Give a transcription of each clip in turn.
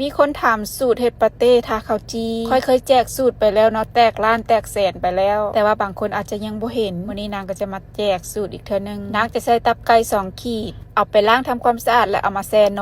มีคนถามสูตรเฮ็ดปาเต้ทาข้าวจีค่อยเคยแจกสูตรไปแล้วเนาะแตกล้านแตกแสนไปแล้วแต่ว่าบางคนอาจจะยังบ่เห็นวันนี้นางก็จะมาแจกสูตรอีกเทื่อนึงนางจะใส่ตับไก่2ขีดเอาไปล้างทำความสะอาดแล้วเอามาแช่น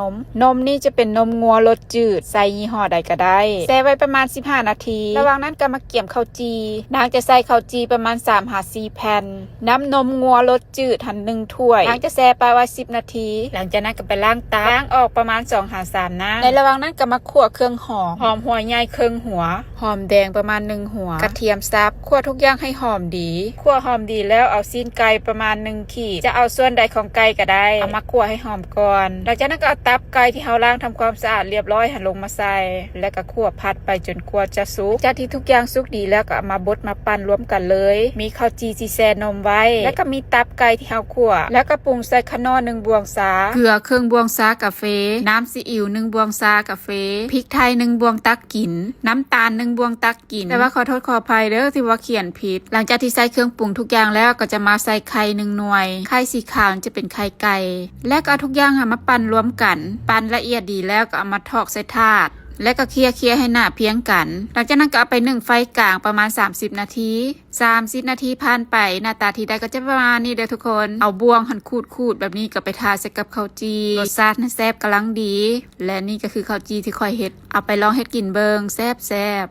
มนี่จะเป็นนมงัวรสจืดใส่ยี่ห้อใดก็ได้แช่ไว้ประมาณ15นาทีระหว่างนั้นก็มาเกี่ยมข้าวจีนางจะใส่ข้าวจีประมาณ3-4แผ่นน้ำนมงัวรสจืดหั่น1ถ้วยนางจะแช่ไปไว้10นาทีหลังจากนั้นก็ไปล้างตับล้างออกประมาณ2-3น้ำในระหว่างนั้นก็มาคั่วเครื่องหอมหัวใหญ่ครึ่งหัวหอมแดงประมาณ1หัวกระเทียมสับคั่วทุกอย่างให้หอมดีคั่วหอมดีแล้วเอาซีนไก่ประมาณ1ขีดจะเอาส่วนใดของไก่ก็ได้เอามาคั่วให้หอมก่อนหลังจากนั้นก็เอาตับไก่ที่เราล้างทำความสะอาดเรียบร้อยหั่นลงมาใส่แล้วก็คั่วผัดไปจนกว่าจะสุกจากที่ทุกอย่างสุกดีแล้วก็เอามาบดมาปั้นรวมกันเลยมีข้าวจีที่แช่นมไว้แล้วก็มีตับไก่ที่เราคั่วแล้วก็ปรุงใส่ขนอ1บวงศาเกลือครึ่งบวงศากาแฟน้ำซีอิ๊ว1บวงศากาแฟพริกไทย1บวงตักกินน้ำตาล1บวงตักกินแต่ว่าขอโทษขออภัยเด้อที่ว่าเขียนผิดหลังจากที่ใส่เครื่องปรุงทุกอย่างแล้วก็จะมาใส่ไข่1หน่วยไข่สีขาวจะเป็นไข่ไก่และก็เอาทุกอย่างมาปั้นรวมกันปั้นละเอียดดีแล้วก็เอามาทอกใส่ถาดและก็เคี่ยให้หน้าเพียงกันหลังจากนั้นก็เอาไปนึ่งไฟกลางประมาณ30นาทีผ่านไปหน้าตาที่ได้ก็จะประมาณนี้เด้อทุกคนเอาบ่วงหั่นขูดแบบนี้ก็ไปทาใส่กับข้าวจีรสชาติแซ่บกำลังดีและนี่ก็คือข้าวจีที่ค่อยเฮ็ดเอาไปลองเฮ็ดกินเบิ่งแซ่บ